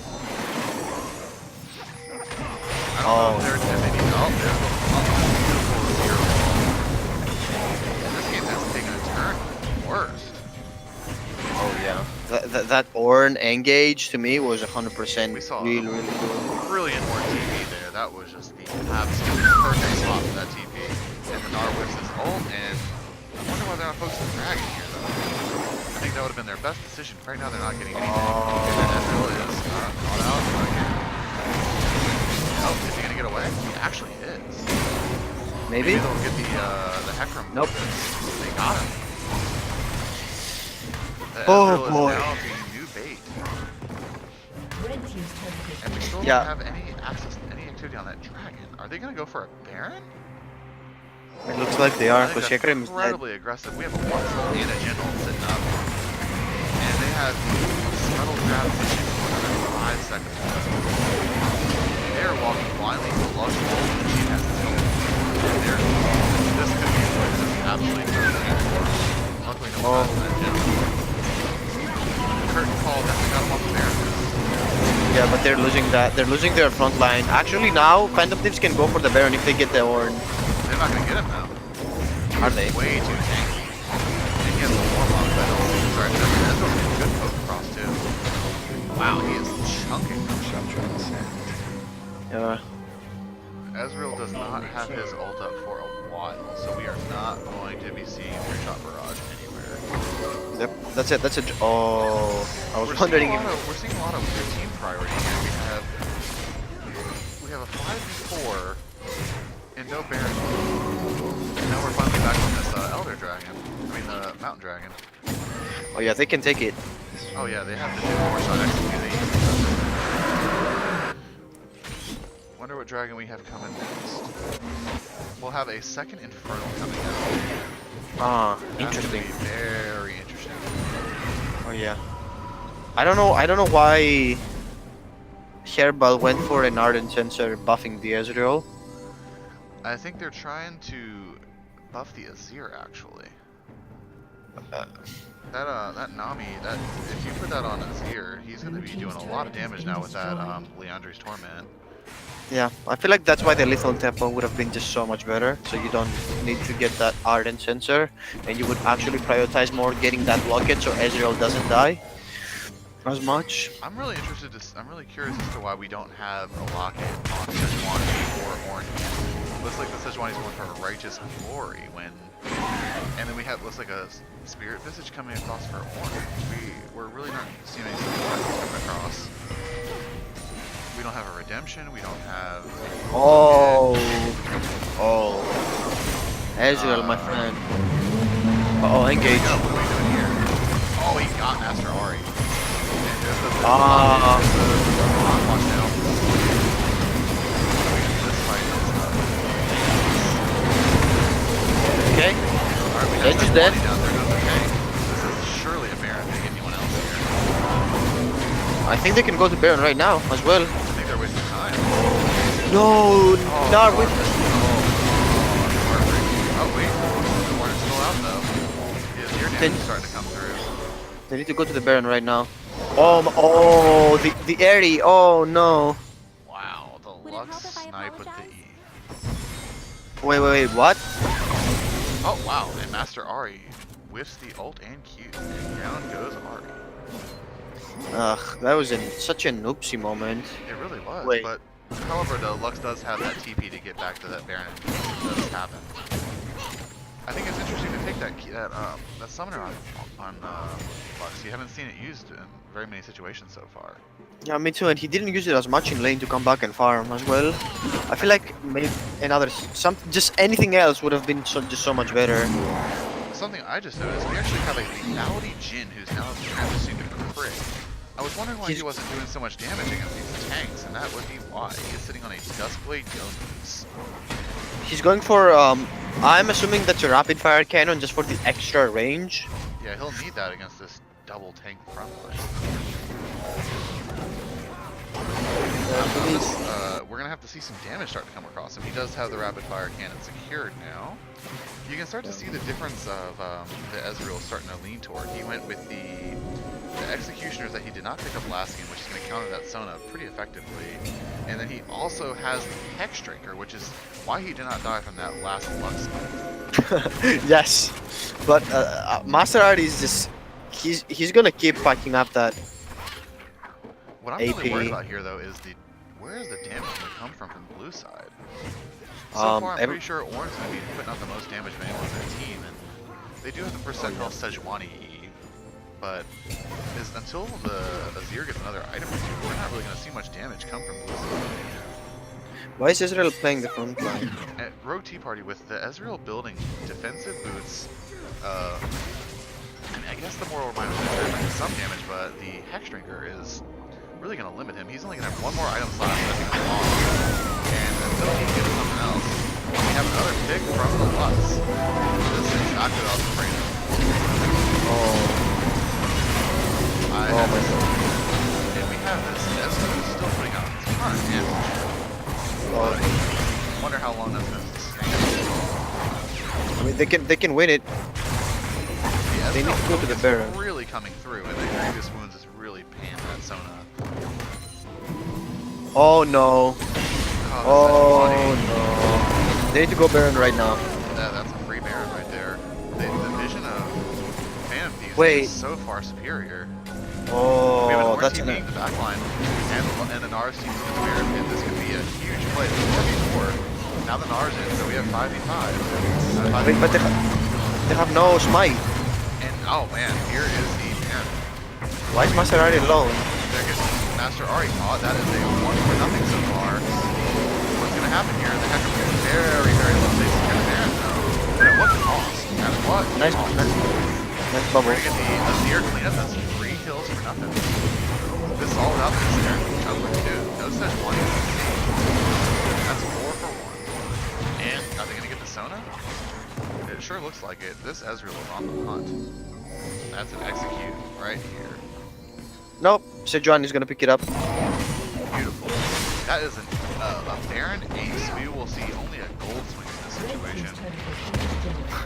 I don't know if they're intimidating. Oh, there's a beautiful 0. And this game has taken a turn for the worst. Oh yeah. That Ornn engage to me was 100% We saw really good. brilliant Ornn TP there. That was just the absolute perfect spot for that TP. And Nadar whips his ult, and I wonder why they're not focusing on Dragon here, though. I think that would have been their best decision. Right now, they're not getting anything. And Ezreal is caught out again. Oh, is he gonna get away? He actually is. Maybe? Maybe they'll get the Hecarim. Nope. They got him. The Oh, Ezreal boy. is now the new bait. And we still don't Yeah. have any access, any activity on that dragon. Are they gonna go for a Baron? It looks like they are I think because that's Hecarim is dead. incredibly aggressive. We have a 1 and a General sitting up. And they have subtle grab position for another 5 seconds. They're walking blindly to Lux Bolt, and she has to kill. This could be just absolutely perfect. Luckily, no one has that General. Curtain call, definitely got him off the Baron. Yeah, but they're losing that. They're losing their front line. Actually, now Phantom Thieves can go for the Baron if they get the Ornn. They're not gonna get him now. Are they? Way too tanky. And he has a warm-up, but sorry, Ezreal's getting good poke cross too. Wow, he is chunking. Yeah. Ezreal does not have his ult up for a while, so we are not going to be seeing their shot barrage anywhere. Yep. That's it. That's it. Oh, I was We're wondering seeing, if. we're seeing a lot of weird team priority here. We have a 5v4 and no Baron. And now we're finally back on this Elder Dragon. I mean the Mountain Dragon. Oh yeah, they can take it. Oh yeah, they have to do more shot executing. Wonder what dragon we have coming next. We'll have a second Infernal coming out. Ah, That's interesting. gonna be very interesting. Oh yeah. I don't know why Herbal went for an Ardent Sensor buffing the Ezreal. I think they're trying to buff the Azir actually. That Nami, if you put that on Azir, he's gonna be doing a lot of damage now with that Leandri's Torment. Yeah, I feel like that's why the lethal tempo would have been just so much better. So you don't need to get that ardent sensor, and you would actually prioritize more getting that locket so Ezreal doesn't die as much. I'm really interested to. I'm really curious as to why we don't have a locket on Sejuani or Orange. Looks like the Sejuani's going for a righteous glory when, and then we have looks like a spirit visage coming across for Orange. We're really not seeing any support coming across. We don't have a redemption. We don't have. Oh, oh, Ezreal, my friend. Oh, engage. Yeah, what are we doing here? Oh, he got Master Ari. And there's the Ah. watch now. This fight is Okay. Alright, we Edge got is that dead. body down there. Goes okay. This is surely a Baron than anyone else here. I think they can go to Baron right now as well. I think they're wasting time. No, not with. Oh wait, the Warden's still out though. His ear damage is starting to come through. They need to go to the Baron right now. Oh, the Airy. Oh no. Wow, the Would it help Lux if I snipe with the apologize? E. Wait, what? Oh wow, and Master Ari whiffs the ult and Q. Down goes Ari. Ugh, that was such an oopsie moment. It really was, Wait. but however, the Lux does have that TP to get back to that Baron. It does happen. I think it's interesting to take that summoner on Lux. You haven't seen it used in very many situations so far. Yeah, me too. And he didn't use it as much in lane to come back and farm as well. I feel like maybe just anything else would have been just so much better. Something I just noticed, we actually have a lethality Jhin who's now transitioning to crit. I was wondering why he wasn't doing so much damage against these tanks, and that would be why. He is sitting on a Duskblade Jones. He's going for I'm assuming that's a rapid fire cannon just for the extra range. Yeah, he'll need that against this double tank front line. We're gonna have to see some damage start to come across him. He does have the rapid fire cannon secured now. You can start to see the difference of the Ezreal starting to lean toward. He went with the executioners that he did not pick up last game, which is going to counter that Sona pretty effectively. And then he also has the Hex Drinker, which is why he did not die from that last Lux fight. Yes, but Master Art is just he's gonna keep packing up that. What I'm really worried about here, though, is where is the damage going to come from the blue side? So far, I'm pretty sure Orange is going to be putting out the most damage of anyone on their team, and they do have the percentile Sejuani E, but until the Azir gets another item or two, we're not really going to see much damage come from blue side. Why is Israel playing the front line? At Rogue Tea Party, with the Ezreal building defensive boots, and I guess the Moral Reminder is going to do some damage, but the Hex Drinker is really going to limit him. He's only going to have one more item slot that's going to be long. And until he gets something else, we have another pick from the Lux. This is not good off the frame. And we have this. Ezreal is still putting out a ton of damage. But I wonder how long that's going to sustain. I mean, they can win it. Yeah, They need to go to the Baron. Really coming through, and the previous wounds is really paying that Sona. Oh no. Oh, No. They need to go Baron right now. that's a free Baron right there. The vision of Phantom Thieves Wait. is so far superior. Oh, We have an Orange that's team being the backline, and the Nars team is in the Baron, and this could be a huge play. 4v4. Now the Nars in, so we have 5v5. Wait, but they have no smite. And oh man, here is the Baron. Why is Master Art alone? They're getting Master Ari caught. That is a 1-0 so far. What's going to happen here? The Hex is very, very low. They secure the Baron though. And what cost? And what Nice cost? bubble. We're going to get the Azir cleanup. That's 3 kills for nothing. This is all without the Azir. Juggler too. No such one. That's 4 for 1. And are they going to get the Sona? It sure looks like it. This Ezreal is on the hunt. That's an execute right here. Nope, Sejuani is gonna pick it up. Beautiful. That is a Baron ace. We will see only a gold swing in this situation.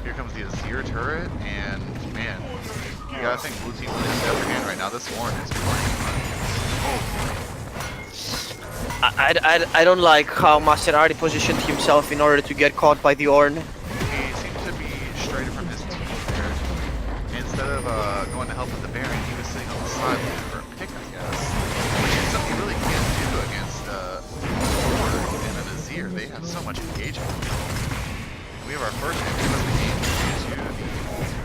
Here comes the Azir turret, and man, you gotta think blue team really has the upper hand right now. This Warren is playing. Oh. I don't like how Maserati positioned himself in order to get caught by the Ornn. He seems to be straighter from his team there. Instead of going to help with the Baron, he was sitting on the side looking for a pick, I guess. Which is something you really can't do against Thor and a Nazir. They have so much engagement. We have our first entry of the game into the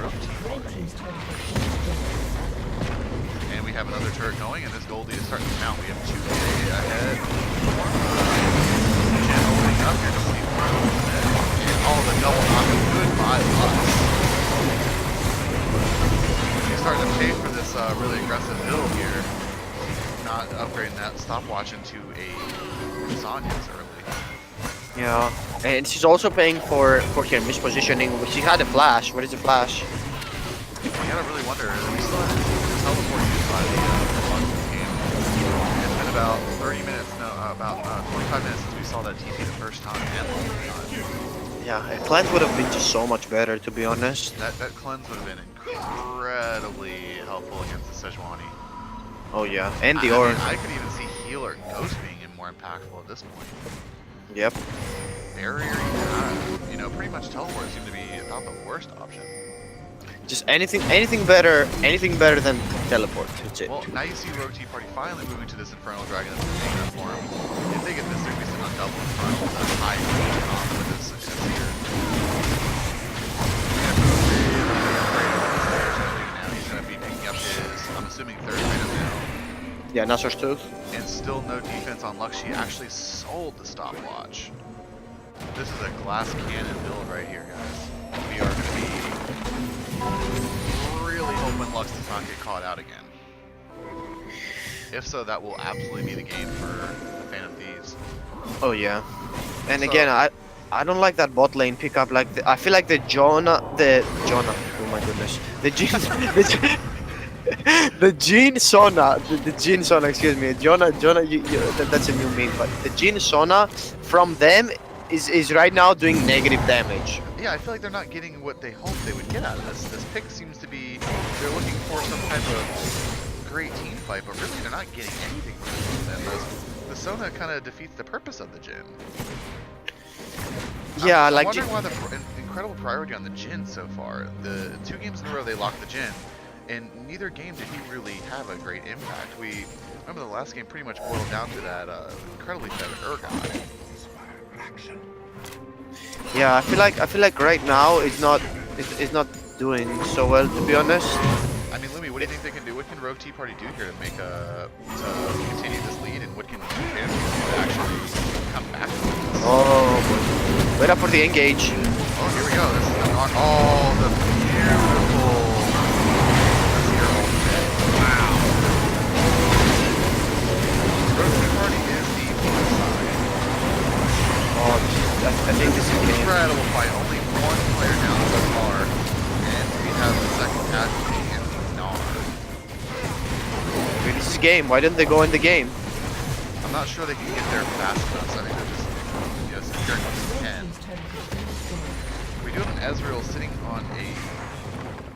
road team already. And we have another turret going, and this Goldie is starting to mount. We have 2K ahead. Jen opening up here to see and all the double knocking. Goodbye, Lux. He's starting to pay for this really aggressive build here. Not upgrading that stopwatch into a Sonya's early. Yeah, and she's also paying for her mispositioning. She had a flash. What is the flash? You gotta really wonder. We still have the teleport used by the Lux team. It's been about 30 minutes, no, about 25 minutes since we saw that TP the first time and the second time. Yeah, a cleanse would have been just so much better, to be honest. That cleanse would have been incredibly helpful against the Sejuani. Oh yeah, and the I Ornn. mean, I could even see heal or ghost being more impactful at this point. Yep. Barrier, yeah. You know, pretty much teleport seemed to be about the worst option. Just anything better than teleport. That's it. Well, now you see Rogue Tea Party finally moving to this Infernal Dragon that's been taken for him. If they get this, they're going to be sitting on double in front with a high range on with this Azir. He's going to be picking up his, I'm assuming, third item now. Yeah, Nassor's Tooth. And still no defense on Lux. She actually sold the stopwatch. This is a glass cannon build right here, guys. We are going to be really hoping Lux does not get caught out again. If so, that will absolutely be the game for the Fan of Thieves. Oh yeah. And again, I don't like that bot lane pickup. Like I feel like the Jonah. Oh my goodness. The Jhin. The Jhin Sona, the Jhin Sona, excuse me, Jonah, that's a new meme, but the Jhin Sona from them is right now doing negative damage. Yeah, I feel like they're not getting what they hoped they would get out of this. This pick seems to be, they're looking for some type of great team fight, but really they're not getting anything from them. The Sona kind of defeats the purpose of the Jhin. Yeah, I'm like wondering why the incredible priority on the Jhin so far. The 2 games in a row they locked the Jhin. In neither game did he really have a great impact. We remember the last game pretty much boiled down to that incredibly fed Urgot. Yeah, I feel like right now it's not doing so well, to be honest. I mean, Lumi, what do you think they can do? What can Rogue Tea Party do here to make to continue this lead, and what can Fan do to actually come back? Oh, wait up for the engage. Oh, here we go. This is the knock. Oh, the beautiful. Wow. Rogue Tea Party is the plus side. Oh, I think this is Incredible fight. Only one player down so far, and we have the second casualty in Gnar. I mean, this is game. Why didn't they go in the game? I'm not sure they can get there fast enough, so I think they're just, you know, securing what they can. We do have an Ezreal sitting on a,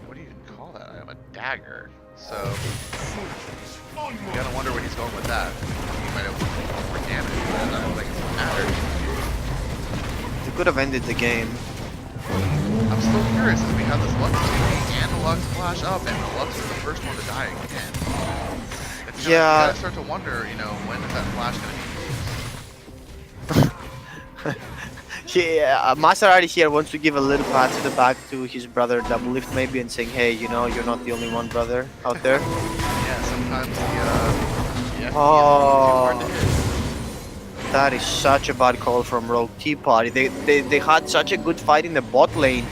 what do you even call that? I have a dagger. So, you gotta wonder where he's going with that. He might have more damage, but I don't think it's gonna matter. They could have ended the game. I'm still curious as we have this Lux TP and the Lux flash up, and the Lux was the first one to die again. It's gonna, Yeah. You gotta start to wonder, you know, when is that flash gonna be used? Yeah, Maserati here wants to give a little pat to the back to his brother Double Lift maybe and saying, hey, you know, you're not the only one brother out there. Yeah, sometimes the Oh. too hard to hit. That is such a bad call from Rogue Tea Party. They had such a good fight in the bot lane.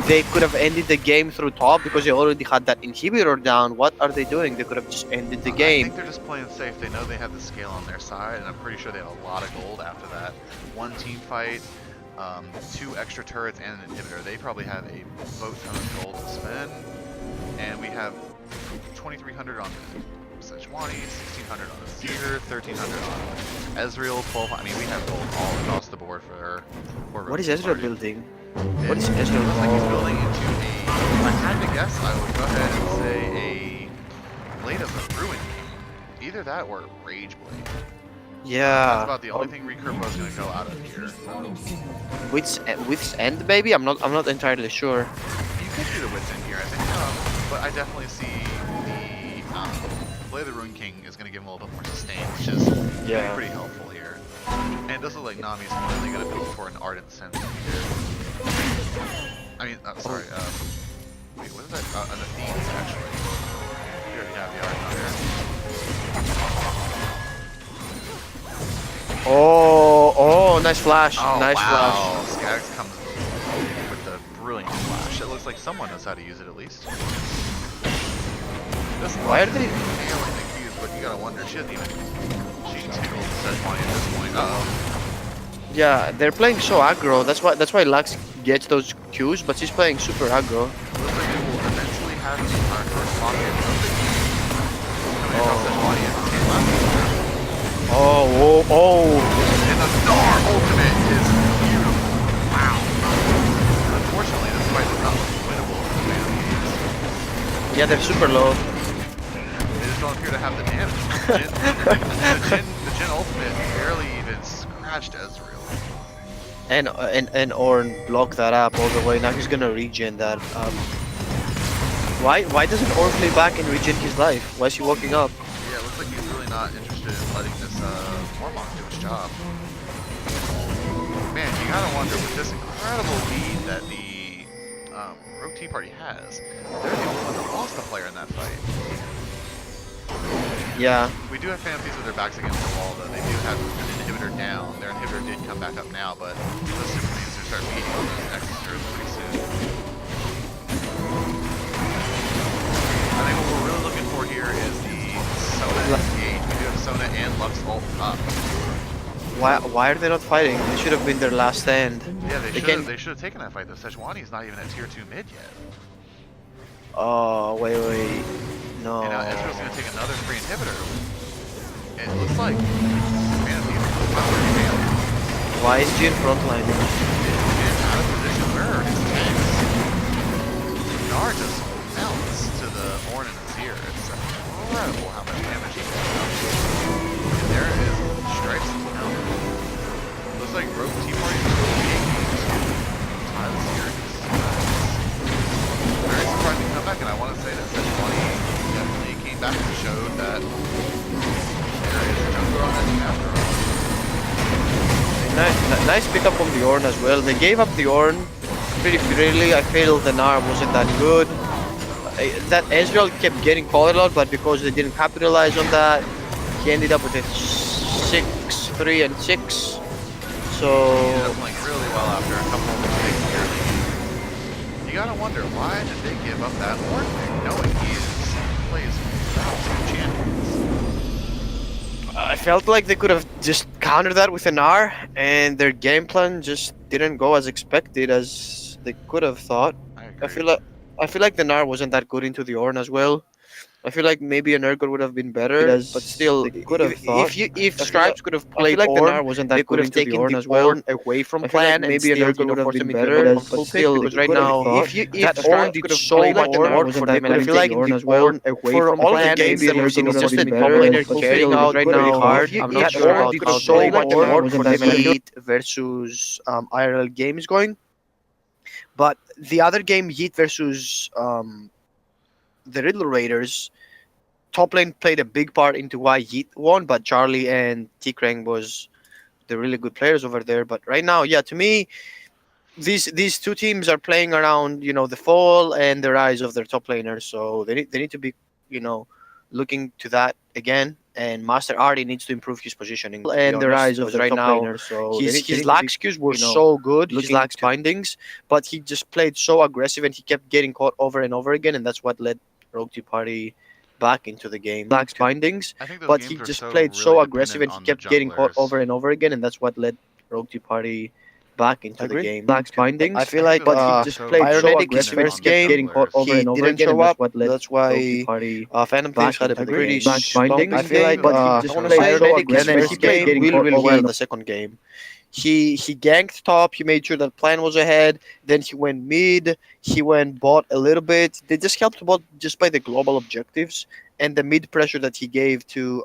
They could have ended the game through top because they already had that inhibitor down. What are they doing? They could have just ended the I game. think they're just playing safe. They know they have the scale on their side, and I'm pretty sure they have a lot of gold after that. One team fight, 2 extra turrets, and an inhibitor. They probably have a boat ton of gold to spend. And we have 2,300 on Sejuani, 1,600 on Azir, 1,300 on Ezreal, 12. I mean, we have gold all across the board for What is Ezreal building? What is It Ezreal? looks like he's building into a. If I had to guess, I would go ahead and say a Blade of the Ruin King. Either that or Rage Blade. Yeah. That's about the only thing Recurve was gonna go out of here. So. With's End, maybe. I'm not entirely sure. You could do the Wits in here, I think, but I definitely see the Play of the Ruin King is going to give him a little bit more sustain, which is pretty helpful here. And it does look like Nami's finally going to build for an Ardent Sense here. I mean, sorry, wait, what is that? An Thieves, actually. We already have the Ardent on here. Oh, nice flash. Nice flash. Skags comes with the brilliant flash. It looks like someone knows how to use it at least. Why are they nailing the Qs, but you gotta wonder, she doesn't even, she tickled Sejuani at this point. Uh-oh. Yeah, they're playing so aggro. That's why Lux gets those Qs, but she's playing super aggro. Looks like they will eventually have our first pocket of the Q. Coming across Sejuani and came left. Oh. And the Star ultimate is beautiful. Wow. Unfortunately, this fight is not winnable for the man. Yeah, they're super low. They just don't appear to have the damage. The Jhin ultimate barely even scratched Ezreal. And Ornn blocked that up all the way. Now he's gonna regen that. Why doesn't Ornn play back and regen his life? Why is he walking up? Yeah, it looks like he's really not interested in letting this Mormont do his job. Man, you gotta wonder, with this incredible lead that the Rogue Tea Party has, they're the only one that lost a player in that fight. Yeah. We do have Phantoms with their backs against the wall, though. They do have an inhibitor down. Their inhibitor did come back up now, but the super needs to start beating on those Nexus turrets pretty soon. I think what we're really looking for here is the Sona engage. We do have Sona and Lux ult up. Why are they not fighting? They should have been their last stand. Yeah, they should have taken that fight, though. Sejuani is not even at tier 2 mid yet. Oh, wait. No. And now Ezreal's going to take another free inhibitor. It looks like Phantom is not very failed. Why is Jhin frontline? Jhin out of position. Where are his tanks? Gnar just melts to the Ornn and Azir. It's incredible how much damage he does. And there is Stripes out. Looks like Rogue Tea Party is really engaged. Tiles here. Very surprising comeback, and I want to say that Sejuani definitely came back and showed that there is a jungler on that team after all. Nice pick up from the Ornn as well. They gave up the Ornn pretty freely. I feel the Gnar wasn't that good. That Ezreal kept getting caught a lot, but because they didn't capitalize on that, he ended up with a 6-3 and 6. So He ended up playing really well after a couple of mistakes here. You gotta wonder, why did they give up that Ornn pick, knowing he plays without two champions? I felt like they could have just countered that with an R, and their game plan just didn't go as expected as they could have thought. I agree. I feel like the Gnar wasn't that good into the Ornn as well. I feel like maybe an Urgot would have been better, but still, they could have thought. If Stripes could have played like the Ornn, Gnar wasn't that they could good have into the taken Ornn the as well. Ornn away from I feel like plan, maybe and an still, Urgot would have force been them into better, a but comfortable still, pick, because they right could have now, thought if that Ornn Stripes did could have so played much the Ornn work wasn't for that them, and good I feel into like the Ornn the as well. Ornn away For from all the plan, games maybe that an we've Urgot seen is would have just been a better, top-laner but carrying still, out right very now, hard. if I'm not that sure Ornn about did how so much the work work for for them, them and I feel Yeet versus IRL game is going. But the other game, Yeet versus the Riddle Raiders, top lane played a big part into why Yeet won, but Charlie and T-Krang was the really good players over there. But right now, yeah, to me, these two teams are playing around, the fall and the rise of their top laners. So they need to be, looking to that again. And Master Artie needs to improve his positioning. And the rise of their top laners. So his lag skews were so good. His lag bindings, but he just played so aggressive and he kept getting caught over and over again, and that's what led Rogue Tea Party back into the game. Lag bindings, I think those but games he are just so played really so aggressive and dependent he on the kept getting caught junglers. over and over again, and that's what led Rogue Tea Party back into the game. Lax bindings. I feel like but he he just just played played so so aggressive aggressive in in his his game. getting caught over and over Didn't again, show and that's up. what led That's why Rogue Tea Party Phantom Thieves had a back pretty into the game. Bindings. I feel like But he just I want to played say so and aggressive then in he his played game, really getting well in caught the second game. He ganked top. He made sure that plan was ahead. Then he went mid. He went bot a little bit. They just helped bot just by the global objectives and the mid pressure that he gave to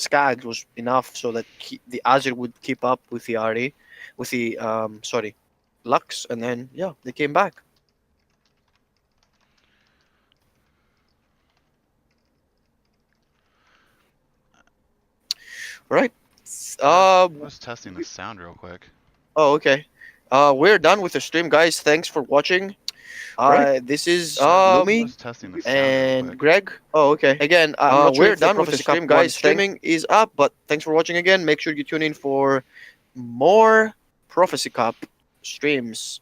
Skags was enough so that the Azir would keep up with the Ahri, with the Lux, and then yeah, they came back. Right. I was testing the sound real quick. Oh, okay. We're done with the stream, guys. Thanks for watching. This is I Lumi was testing the sound real and quick. Greg. Oh, okay. Again, I'm not sure we're if the done with the Prophecy Cup stream, 1 guys. streaming is up, but thanks for watching again. Make sure you tune in for more Prophecy Cup streams.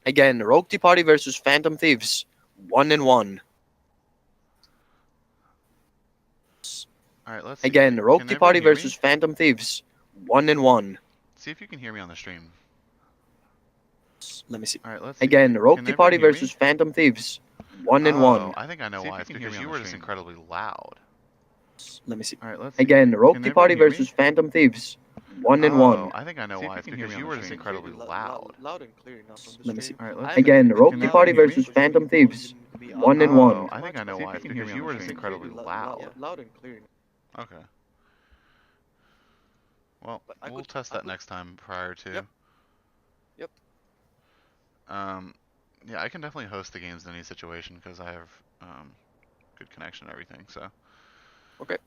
Again, Rogue Tea Party versus Phantom Thieves, 1-1. All right, let's see. Again, Can Rogue Tea everyone Party hear me? versus Phantom Thieves, 1-1. See if you can hear me on the stream. Let me see. All right, let's see. Again, Rogue Can Tea everyone Party hear me? versus Phantom Thieves, 1-1. Oh, I think I know See if why. you It's can hear because me you on were the just stream. incredibly loud. Let me see. All right, let's see. Again, Rogue Can Tea everyone Party hear me? versus Phantom Thieves, 1-1. Oh, I think I know See if why. you It's can hear because me you on were the just stream. incredibly loud. Loud and clear enough on the Let me see. stream. All right, let's Again, see. Rogue Can Tea everyone Party hear me? versus Phantom Thieves, Oh, 1-1. I think I know See if why. you It's can hear because me you on were the just stream. incredibly loud. Loud and clear. Okay. Well, But I we'll could- test I that could- next time prior to. Yep. Yep. Yeah, I can definitely host the games in any situation because I have good connection and everything. So. Okay.